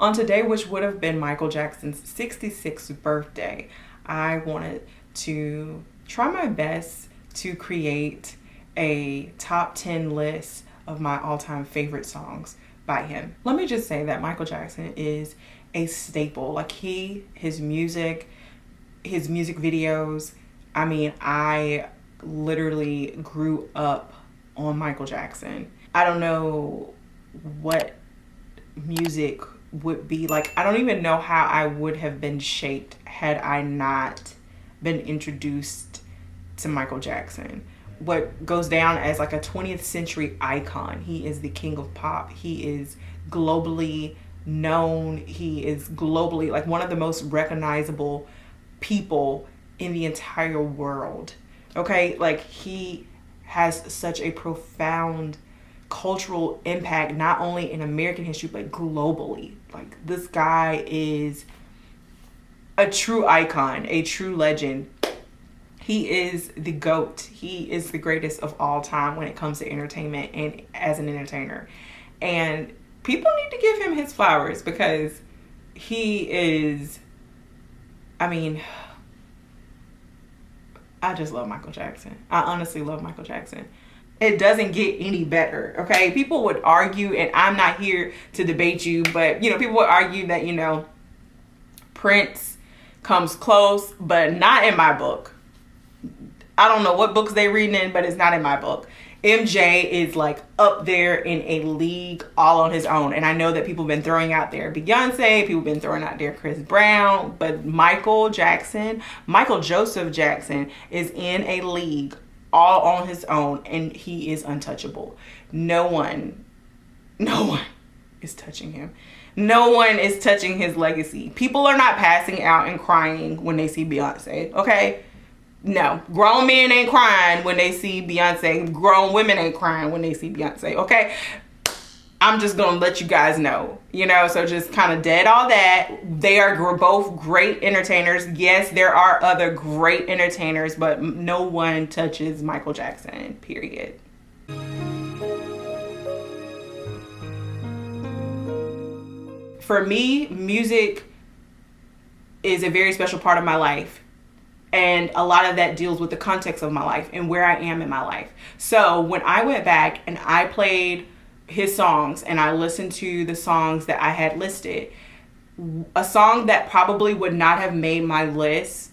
On today, which would have been Michael Jackson's 66th birthday, I wanted to try my best to create a top 10 list of my all-time favorite songs by him. Let me just say that Michael Jackson is a staple. Like his music videos. I mean, I literally grew up on Michael Jackson. I don't know what music would be like. I don't even know how I would have been shaped had I not been introduced to Michael Jackson. What goes down as like a 20th century icon. He is the king of pop. He is globally known. He is globally like one of the most recognizable people in the entire world. Okay, like he has such a profound cultural impact, not only in American history, but globally. Like this guy is a true icon, a true legend. He is the GOAT. He is the greatest of all time when it comes to entertainment and as an entertainer. And people need to give him his flowers because he is, I mean, I just love Michael Jackson. I honestly love Michael Jackson. It doesn't get any better, okay? People would argue, and I'm not here to debate you, but, people would argue that, Prince comes close, but not in my book. I don't know what books they reading in, but it's not in my book. MJ is like up there in a league all on his own. And I know that people have been throwing out there Beyonce, people have been throwing out there Chris Brown, but Michael Joseph Jackson is in a league all on his own, and he is untouchable. No one is touching him. No one is touching his legacy. People are not passing out and crying when they see Beyonce, okay? No, grown men ain't crying when they see Beyonce. Grown women ain't crying when they see Beyonce, okay? I'm just gonna let you guys know, so just kind of dead all that. They are both great entertainers. Yes, there are other great entertainers, but no one touches Michael Jackson, period. For me, music is a very special part of my life. And a lot of that deals with the context of my life and where I am in my life. So when I went back and I played his songs and I listened to the songs that I had listed, a song that probably would not have made my list,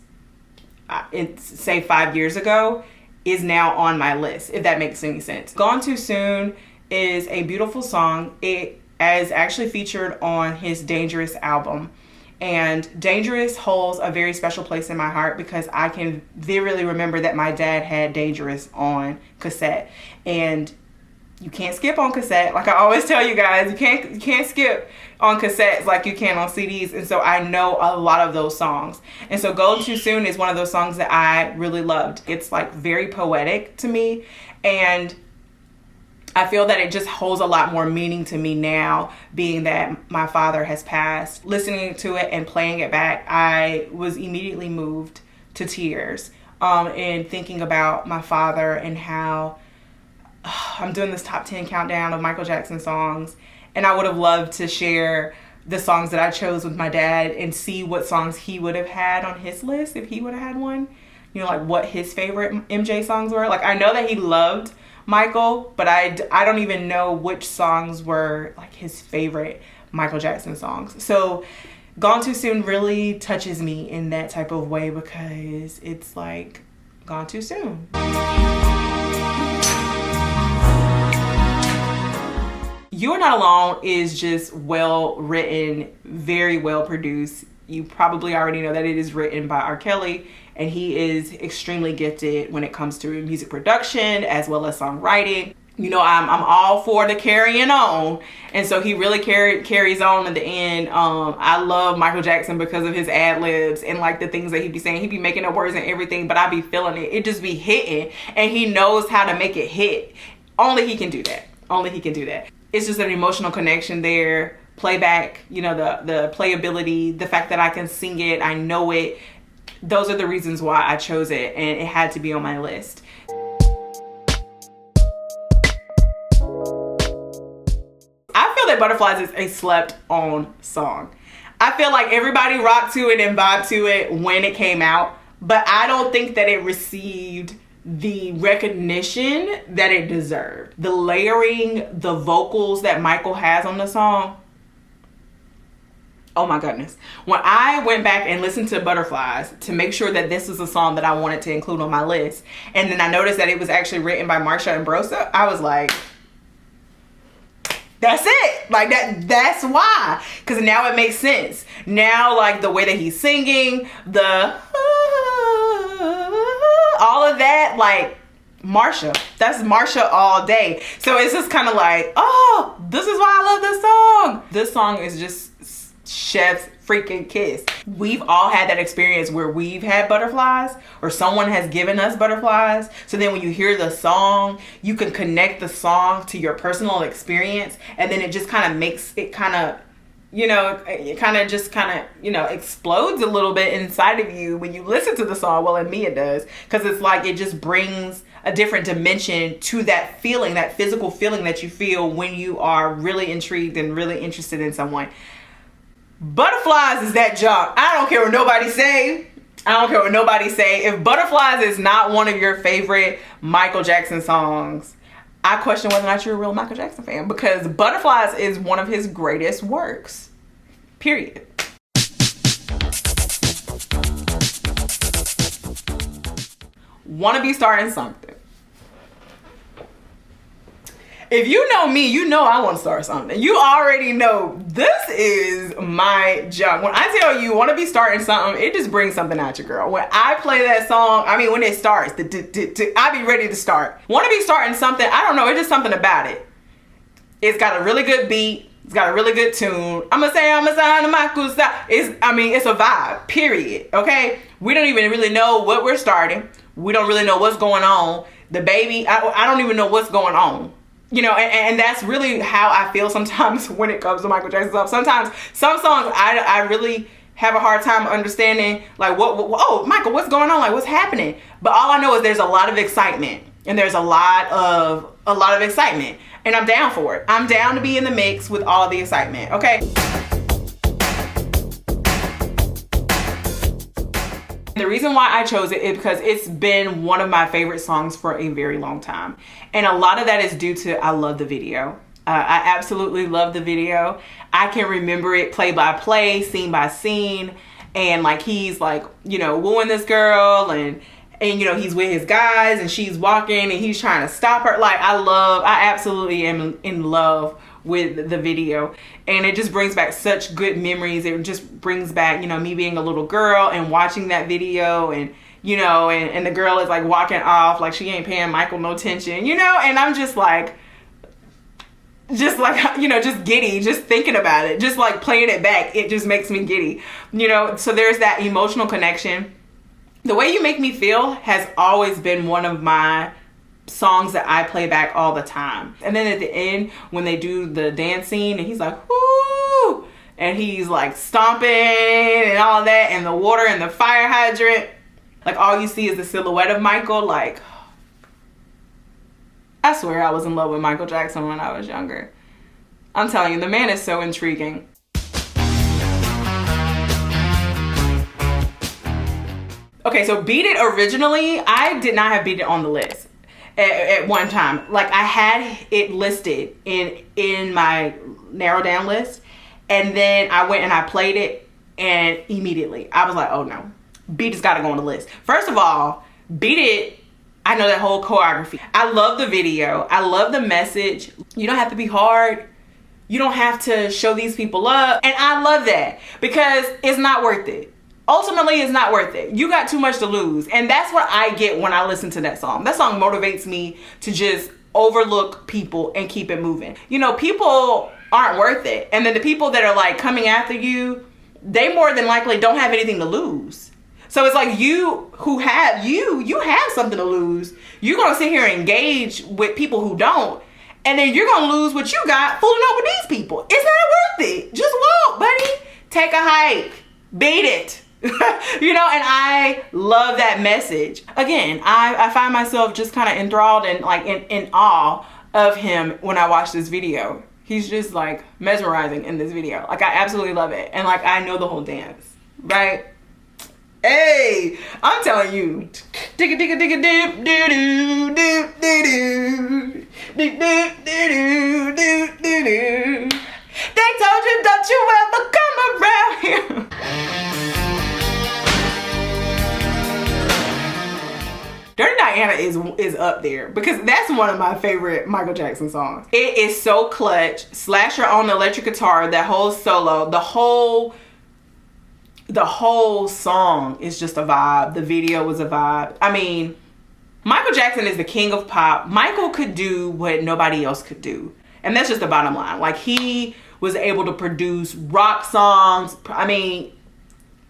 say 5 years ago, is now on my list, if that makes any sense. Gone Too Soon is a beautiful song. It is actually featured on his Dangerous album. And Dangerous holds a very special place in my heart because I can vividly remember that my dad had Dangerous on cassette. And you can't skip on cassette. Like I always tell you guys, you can't skip on cassettes like you can on CDs. And so I know a lot of those songs. And so Gone Too Soon is one of those songs that I really loved. It's like very poetic to me. And I feel that it just holds a lot more meaning to me now, being that my father has passed. Listening to it and playing it back, I was immediately moved to tears and thinking about my father and how I'm doing this top 10 countdown of Michael Jackson songs. And I would have loved to share the songs that I chose with my dad and see what songs he would have had on his list if he would have had one. Like what his favorite MJ songs were. Like I know that he loved Michael, but I don't even know which songs were like his favorite Michael Jackson songs. So Gone Too Soon really touches me in that type of way because it's like gone too soon. You're Not Alone is just well written, very well produced. You probably already know that it is written by R. Kelly, and he is extremely gifted when it comes to music production as well as songwriting. I'm all for the carrying on, and so he really carries on in the end. I love Michael Jackson because of his ad libs and like the things that he'd be saying. He'd be making up words and everything, but I be feeling it. It just be hitting, and he knows how to make it hit. Only he can do that. It's just an emotional connection there. Playback, the playability, the fact that I can sing it, I know it. Those are the reasons why I chose it, and it had to be on my list. say Butterflies is a slept on song. I feel like everybody rocked to it and vibed to it when it came out, but I don't think that it received the recognition that it deserved. The layering, the vocals that Michael has on the song, oh my goodness. When I went back and listened to Butterflies to make sure that this was a song that I wanted to include on my list, and then I noticed that it was actually written by Marsha and Brosa, I was like, that's it. Like that's why. Because now it makes sense. Now, like, the way that he's singing, all of that, like, Marsha. That's Marsha all day. So it's just kind of like, oh, this is why I love this song. This song is just chef's freaking kiss. We've all had that experience where we've had butterflies, or someone has given us butterflies. So then when you hear the song, you can connect the song to your personal experience, and then it just kind of makes it kind of, you know, it kind of just kind of, you know, explodes a little bit inside of you when you listen to the song. Well, in me it does, because it's like it just brings a different dimension to that feeling, that physical feeling that you feel when you are really intrigued and really interested in someone. Butterflies is that junk. I don't care what nobody say. I don't care what nobody say. If Butterflies is not one of your favorite Michael Jackson songs, I question whether or not you're a real Michael Jackson fan, because Butterflies is one of his greatest works. Period. Wanna be starting something. If you know me, you know I want to start something. You already know this is my junk. When I tell you want to be starting something, it just brings something out your girl. When I play that song, I mean, when it starts, I be ready to start. Want to be starting something, I don't know, it's just something about it. It's got a really good beat. It's got a really good tune. I'm a sign of Michael style. It's a vibe, period, okay? We don't even really know what we're starting. We don't really know what's going on. The baby, I don't even know what's going on. You know, and that's really how I feel sometimes when it comes to Michael Jackson stuff. Sometimes some songs I really have a hard time understanding, like, oh, Michael, what's going on? Like, what's happening? But all I know is there's a lot of excitement, and there's a lot of excitement, and I'm down for it. I'm down to be in the mix with all the excitement, okay? The reason why I chose it is because it's been one of my favorite songs for a very long time. And a lot of that is due to, I love the video. I absolutely love the video. I can remember it play by play, scene by scene. And like, he's like, you know, wooing this girl, and you know, he's with his guys and she's walking and he's trying to stop her. Like, I absolutely am in love with the video, and it just brings back such good memories. It just brings back, you know, me being a little girl and watching that video, and you know, and the girl is like walking off like she ain't paying Michael no attention, you know, and I'm just like, you know, just giddy, just thinking about it, just like playing it back, it just makes me giddy, you know. So there's that emotional connection. The Way You Make Me Feel has always been one of my songs that I play back all the time. And then at the end, when they do the dance scene and he's like, whoo, and he's like stomping and all that, and the water and the fire hydrant, like all you see is the silhouette of Michael. Like, I swear I was in love with Michael Jackson when I was younger. I'm telling you, the man is so intriguing. Okay, so Beat It originally, I did not have Beat It on the list at one time. Like, I had it listed in my narrow down list, and then I went and I played it, and immediately I was like, oh no, Beat It's gotta go on the list. First of all, Beat It, I know that whole choreography. I love the video. I love the message. You don't have to be hard. You don't have to show these people up. And I love that, because it's not worth it. Ultimately, it's not worth it. You got too much to lose. And that's what I get when I listen to that song. That song motivates me to just overlook people and keep it moving. You know, people aren't worth it. And then the people that are like coming after you, they more than likely don't have anything to lose. So it's like, you who have, you have something to lose. You're going to sit here and engage with people who don't. And then you're going to lose what you got fooling up with these people. It's not worth it. Just walk, buddy. Take a hike. Beat it. You know, and I love that message. Again, I find myself just kind of enthralled and like in awe of him when I watch this video. He's just like mesmerizing in this video. Like I absolutely love it. And like I know the whole dance, right? Hey, I'm telling you. Digga digga digga dip doo doo doo doo doo doo doo doo doo doo. They told you don't you ever come around here. Dirty Diana is up there because that's one of my favorite Michael Jackson songs. It is so clutch. Slasher on the electric guitar, that whole solo, the whole song is just a vibe. The video was a vibe. I mean, Michael Jackson is the king of pop. Michael could do what nobody else could do. And that's just the bottom line. Like he was able to produce rock songs. I mean,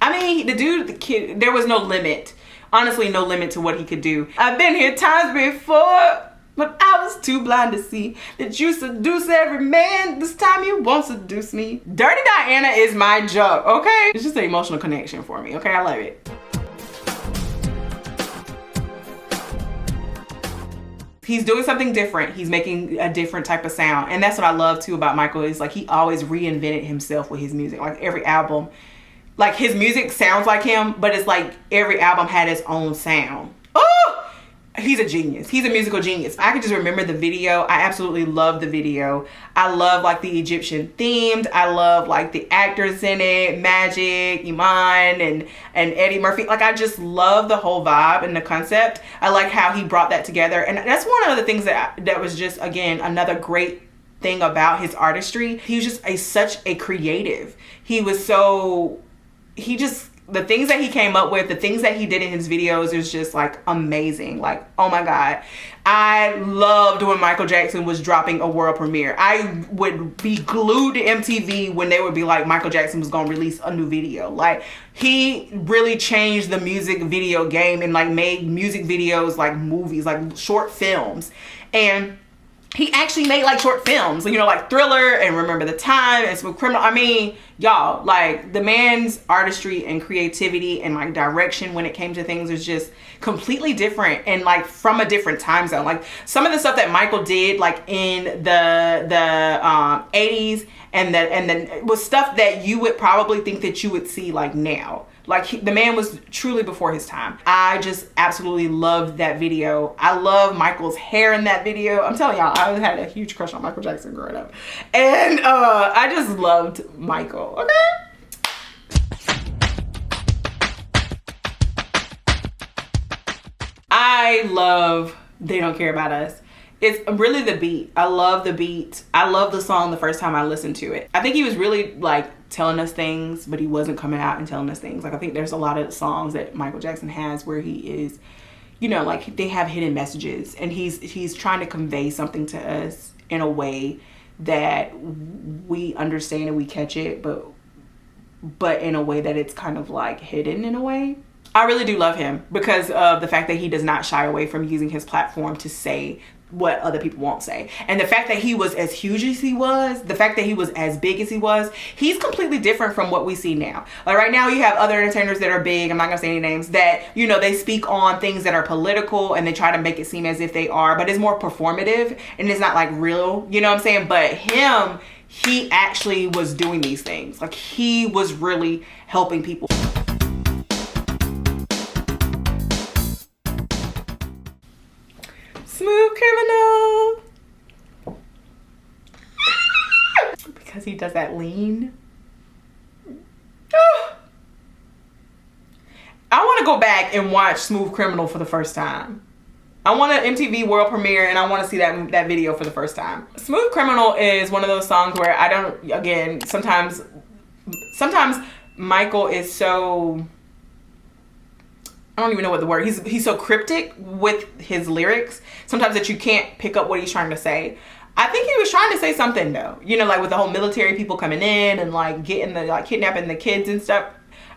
the dude, the kid, there was no limit. Honestly, no limit to what he could do. I've been here times before, but I was too blind to see that you seduce every man. This time you won't seduce me. Dirty Diana is my joke, okay? It's just an emotional connection for me, okay? I love it. He's doing something different. He's making a different type of sound. And that's what I love too about Michael is like he always reinvented himself with his music. Like every album, like his music sounds like him, but it's like every album had its own sound. Oh, he's a genius. He's a musical genius. I can just remember the video. I absolutely love the video. I love like the Egyptian themed. I love like the actors in it, Magic, Iman, and Eddie Murphy. Like I just love the whole vibe and the concept. I like how he brought that together. And that's one of the things that was just, again, another great thing about his artistry. He was just such a creative. The things that he came up with, the things that he did in his videos is just like amazing. Like, oh my God. I loved when Michael Jackson was dropping a world premiere. I would be glued to MTV when they would be like, Michael Jackson was gonna release a new video. Like, he really changed the music video game and like made music videos like movies, like short films. And he actually made like short films, you know, like Thriller and Remember the Time and Smooth Criminal. I mean, y'all, like the man's artistry and creativity and like direction when it came to things is just completely different and like from a different time zone. Like some of the stuff that Michael did like in the 80s and then was stuff that you would probably think that you would see like now. Like the man was truly before his time. I just absolutely loved that video. I love Michael's hair in that video. I'm telling y'all, I had a huge crush on Michael Jackson growing up. And I just loved Michael, okay? I love They Don't Care About Us. It's really the beat. I love the beat. I love the song the first time I listened to it. I think he was really like telling us things, but he wasn't coming out and telling us things. Like I think there's a lot of songs that Michael Jackson has where he is, you know, like they have hidden messages and he's trying to convey something to us in a way that we understand and we catch it, but in a way that it's kind of like hidden in a way. I really do love him because of the fact that he does not shy away from using his platform to say what other people won't say. And the fact that he was as huge as he was, the fact that he was as big as he was, he's completely different from what we see now. Like right now you have other entertainers that are big, I'm not gonna say any names, that, you know, they speak on things that are political and they try to make it seem as if they are, but it's more performative and it's not like real, you know what I'm saying? But him, he actually was doing these things. Like he was really helping people. Smooth Criminal. Because he does that lean. I want to go back and watch Smooth Criminal for the first time. I want an MTV world premiere and I want to see that video for the first time. Smooth Criminal is one of those songs where I don't, again, sometimes Michael is so, I don't even know what the word, he's so cryptic with his lyrics sometimes that you can't pick up what he's trying to say. I think he was trying to say something though, you know, like with the whole military people coming in and like getting the, like kidnapping the kids and stuff.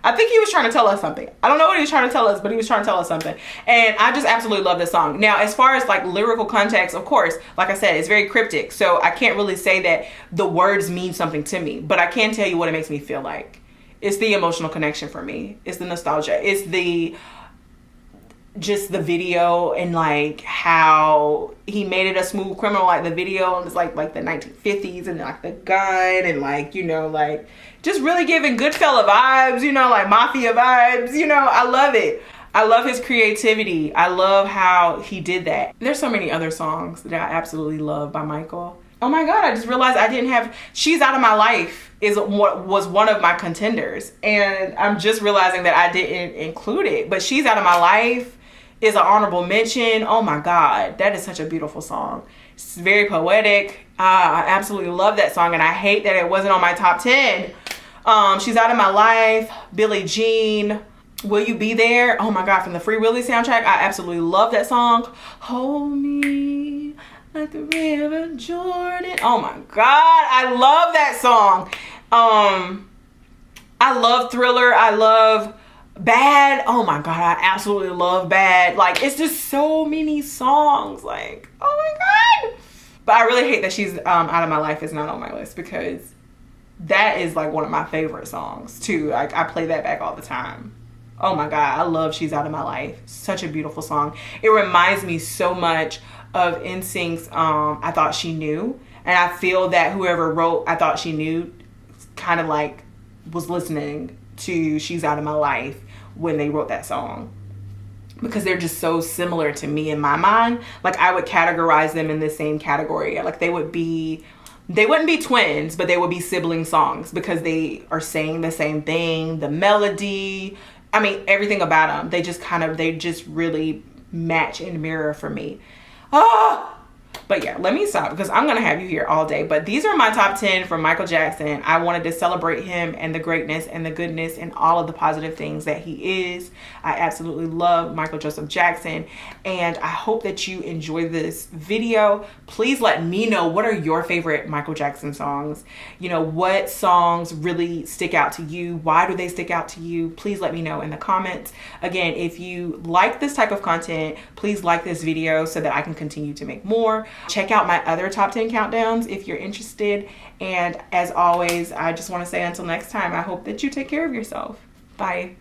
I think he was trying to tell us something. I don't know what he was trying to tell us, but he was trying to tell us something. And I just absolutely love this song. Now, as far as like lyrical context, of course, like I said, it's very cryptic. So I can't really say that the words mean something to me, but I can tell you what it makes me feel like. It's the emotional connection for me. It's the nostalgia. It's the just the video and like how he made it a smooth criminal, like the video, and it's like the 1950s and like the gun and like, you know, like just really giving Goodfella vibes, you know, like mafia vibes, you know. I love it. I love his creativity. I love how he did that. There's so many other songs that I absolutely love by Michael. Oh my God, I just realized I didn't have She's Out of My Life is what was one of my contenders. And I'm just realizing that I didn't include it. But She's Out of My Life is an honorable mention. Oh my God, that is such a beautiful song. It's very poetic. I absolutely love that song, and I hate that it wasn't on my top 10. She's Out of My Life, Billie Jean, Will You Be There? Oh my God, from the Free Willy soundtrack. I absolutely love that song. Hold Me Like the River Jordan. Oh my God, I love that song. I love Thriller. I love Bad. Oh my God, I absolutely love Bad. Like, it's just so many songs. Like, oh my God. But I really hate that She's Out of My Life is not on my list, because that is like one of my favorite songs too. Like, I play that back all the time. Oh my God, I love She's Out of My Life. Such a beautiful song. It reminds me so much of NSYNC's I Thought She Knew. And I feel that whoever wrote I Thought She Knew kind of like was listening to She's Out of My Life when they wrote that song, because they're just so similar to me in my mind. Like, I would categorize them in the same category. Like, they wouldn't be twins, but they would be sibling songs, because they are saying the same thing. The melody, I mean, everything about them, they just really match and mirror for me. But yeah, let me stop, because I'm gonna have you here all day. But these are my top 10 from Michael Jackson. I wanted to celebrate him and the greatness and the goodness and all of the positive things that he is. I absolutely love Michael Joseph Jackson, and I hope that you enjoy this video. Please let me know, what are your favorite Michael Jackson songs? You know, what songs really stick out to you? Why do they stick out to you? Please let me know in the comments. Again, if you like this type of content, please like this video so that I can continue to make more. Check out my other top 10 countdowns if you're interested. And as always, I just want to say, until next time, I hope that you take care of yourself. Bye.